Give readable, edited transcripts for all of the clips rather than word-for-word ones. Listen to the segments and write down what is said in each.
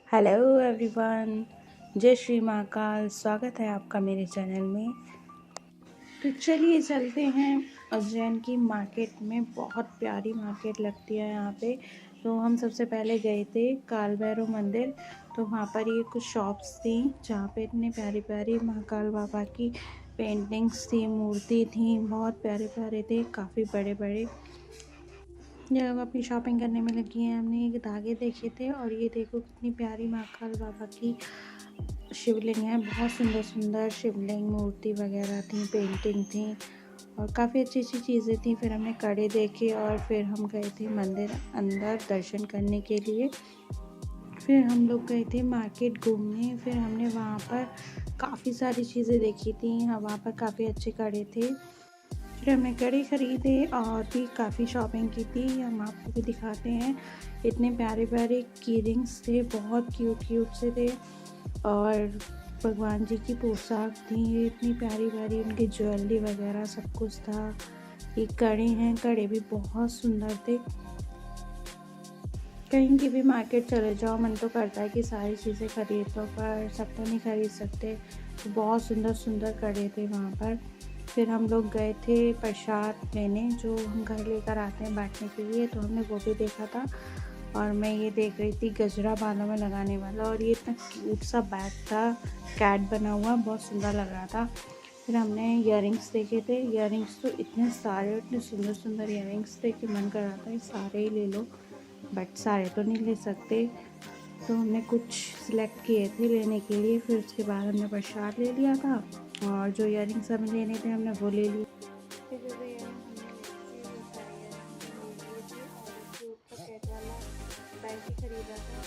Hello everyone, जय श्री महाकाल। स्वागत है आपका मेरे चैनल में। तो चलिए चलते हैं उज्जैन की मार्केट में। बहुत प्यारी मार्केट लगती है यहाँ पे। तो हम सबसे पहले गए थे काल भैरव मंदिर। तो वहाँ पर ये कुछ शॉप्स थी जहाँ पे इतनी प्यारी प्यारी महाकाल बाबा की पेंटिंग्स थी, मूर्ति थी। बहुत प्यारे प्यारे थे, काफ़ी बड़े बड़े। ये लोग अपनी शॉपिंग करने में लगी हैं। हमने ये धागे देखे थे और ये देखो कितनी प्यारी महाकाल बाबा की शिवलिंग है। बहुत सुंदर सुंदर शिवलिंग, मूर्ति वगैरह थी, पेंटिंग थी और काफ़ी अच्छी अच्छी चीज़ें थी। फिर हमने कड़े देखे और फिर हम गए थे मंदिर अंदर दर्शन करने के लिए। फिर हम लोग गए थे मार्केट घूमने। फिर हमने वहाँ पर काफ़ी सारी चीज़ें देखी थी। वहाँ पर काफ़ी अच्छे कड़े थे। फिर हमने कड़ी खरीदे और भी काफ़ी शॉपिंग की थी। हम आपको भी दिखाते हैं। इतने प्यारे प्यारे कीरिंग्स थे, बहुत क्यूट क्यूट से थे और भगवान जी की पोशाक थी इतनी प्यारी प्यारी, उनकी ज्वेलरी वगैरह सब कुछ था। ये कड़े हैं, कड़े भी बहुत सुंदर थे। कहीं की भी मार्केट चले जाओ मन तो करता है कि सारी चीज़ें खरीद लो, पर सब तो नहीं खरीद सकते। तो बहुत सुंदर सुंदर कड़े थे वहाँ पर। फिर हम लोग गए थे प्रसाद लेने, जो हम घर लेकर आते हैं बांटने के लिए। तो हमने वो भी देखा था और मैं ये देख रही थी गजरा बालों में लगाने वाला, और ये इतना क्यूट सा बैग था, कैट बना हुआ, बहुत सुंदर लग रहा था। फिर हमने इयररिंग्स देखे थे। इयररिंग्स तो इतने सारे, इतने सुंदर सुंदर इयररिंग्स थे कि मन कर रहा था ये सारे ही ले लो, बट सारे तो नहीं ले सकते। तो हमने कुछ सिलेक्ट किए थे लेने के लिए। फिर उसके बाद हमने प्रसाद ले लिया था और जो इयररिंग्स हमें लेने थे हमने वो ले लिए। फिर जो इयररिंग हमने लेने थे वो सारे इयररिंग्स ले लिए थे और एक क्यूट सा कैट वाला बैग भी खरीदा था।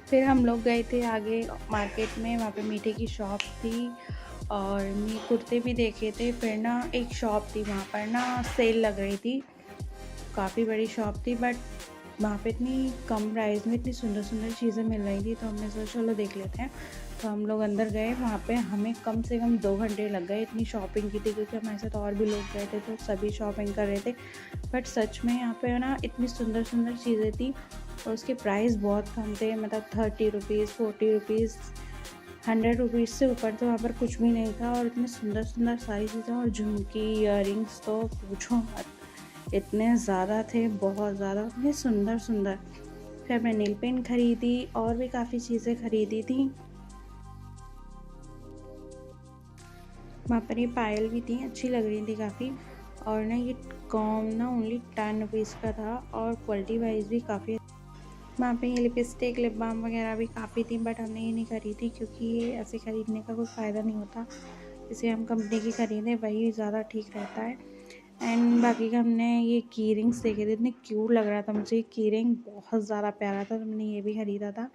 फिर हम लोग गए थे आगे मार्केट में, वहाँ पे मीठे की शॉप थी और मैं कुर्ते भी देखे थे। फिर ना एक शॉप थी वहाँ पर ना सेल लग रही थी, काफ़ी बड़ी शॉप थी, बट वहाँ पे इतनी कम प्राइस में इतनी सुंदर सुंदर चीज़ें मिल रही थी। तो हमने सोचा चलो देख लेते हैं। तो हम लोग अंदर गए। वहाँ पे हमें कम से कम 2 घंटे लग गए, इतनी शॉपिंग की थी, क्योंकि हमारे साथ और भी लोग गए थे तो सभी शॉपिंग कर रहे थे। बट सच में यहाँ पे ना इतनी सुंदर सुंदर चीज़ें थी और उसके प्राइस बहुत कम थे। मतलब 30 रुपीज़, 40 रुपीज़, 100 रुपीज़ से ऊपर तो वहाँ पर कुछ भी नहीं था। और इतनी सुंदर सुंदर सारी चीज़ें और झुमकी, इयररिंग्स तो पूछो मत, इतने ज़्यादा थे, बहुत ज़्यादा, इतने सुंदर सुंदर। फिर मैं नील पेंट खरीदी और भी काफ़ी चीज़ें खरीदी थी। वहाँ पर ये पायल भी थी, अच्छी लग रही थी काफ़ी। और ना ये कॉम ना ओनली 10 रुपीज़ का था और क्वालिटी वाइज भी काफ़ी। वहाँ पे ये लिपस्टिक, लिप बाम वगैरह भी काफ़ी थी, बट हमने ये नहीं खरीदी क्योंकि ये ऐसे ख़रीदने का कोई फ़ायदा नहीं होता। इसे हम कंपनी की ख़रीदें वही ज़्यादा ठीक रहता है। एंड बाकी का हमने ये की रिंग्स देखे थे, इतने क्यूट लग रहा था मुझे। ये की रिंग बहुत ज़्यादा प्यारा था, तो मैंने ये भी ख़रीदा था।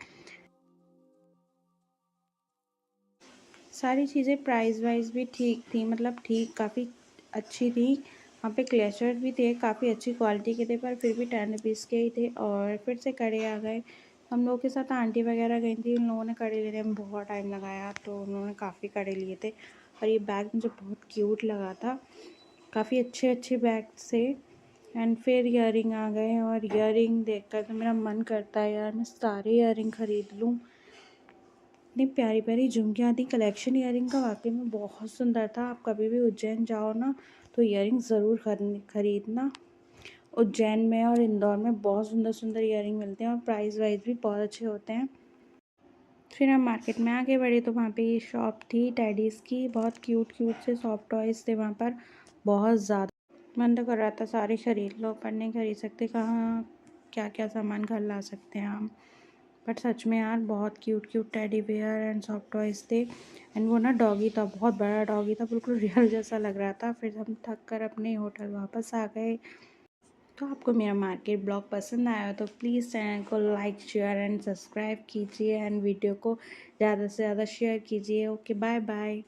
सारी चीज़ें प्राइस वाइज भी ठीक थी, मतलब ठीक, काफ़ी अच्छी थी। वहाँ पे क्लेचर भी थे, काफ़ी अच्छी क्वालिटी के थे, पर फिर भी 10 रुपीज़ के ही थे। और फिर से कड़े आ गए। हम लोग के साथ आंटी वगैरह गई थी, उन लोगों ने कड़े लेने में बहुत टाइम लगाया, तो उन्होंने काफ़ी कड़े लिए थे। और ये बैग मुझे बहुत क्यूट लगा था, काफ़ी अच्छे अच्छे बैग थे। एंड फिर इयररिंग आ गए और इयररिंग देखकर तो मेरा मन करता है यार मैं सारे इयररिंग ख़रीद लूँ। इतनी प्यारी प्यारी झुमकियाँ थी। कलेक्शन इयररिंग का वाकई में बहुत सुंदर था। आप कभी भी उज्जैन जाओ ना तो इयररिंग ज़रूर खरीदना। उज्जैन में और इंदौर में बहुत सुंदर सुंदर इयररिंग मिलते हैं और प्राइस वाइज भी बहुत अच्छे होते हैं। फिर हम मार्केट में आगे बढ़े तो वहाँ पे ये शॉप थी टैडीज़ की, बहुत क्यूट क्यूट से सॉफ्ट टॉयज़ थे वहाँ पर, बहुत ज़्यादा। मन तो कर रहा था सारे ख़रीद लो, पर नहीं खरीद सकते, कहाँ क्या क्या सामान घर ला सकते हैं हम। बट सच में यार बहुत cute cute teddy bear and soft toys थे। एंड वो ना डॉगी था, बहुत बड़ा डॉगी था, बिल्कुल रियल जैसा लग रहा था। फिर हम थक कर अपने होटल वापस आ गए। तो आपको मेरा मार्केट ब्लॉग पसंद आया हो तो प्लीज़ चैनल को लाइक, शेयर एंड सब्सक्राइब कीजिए एंड वीडियो को ज़्यादा से ज़्यादा शेयर कीजिए। Okay, bye bye.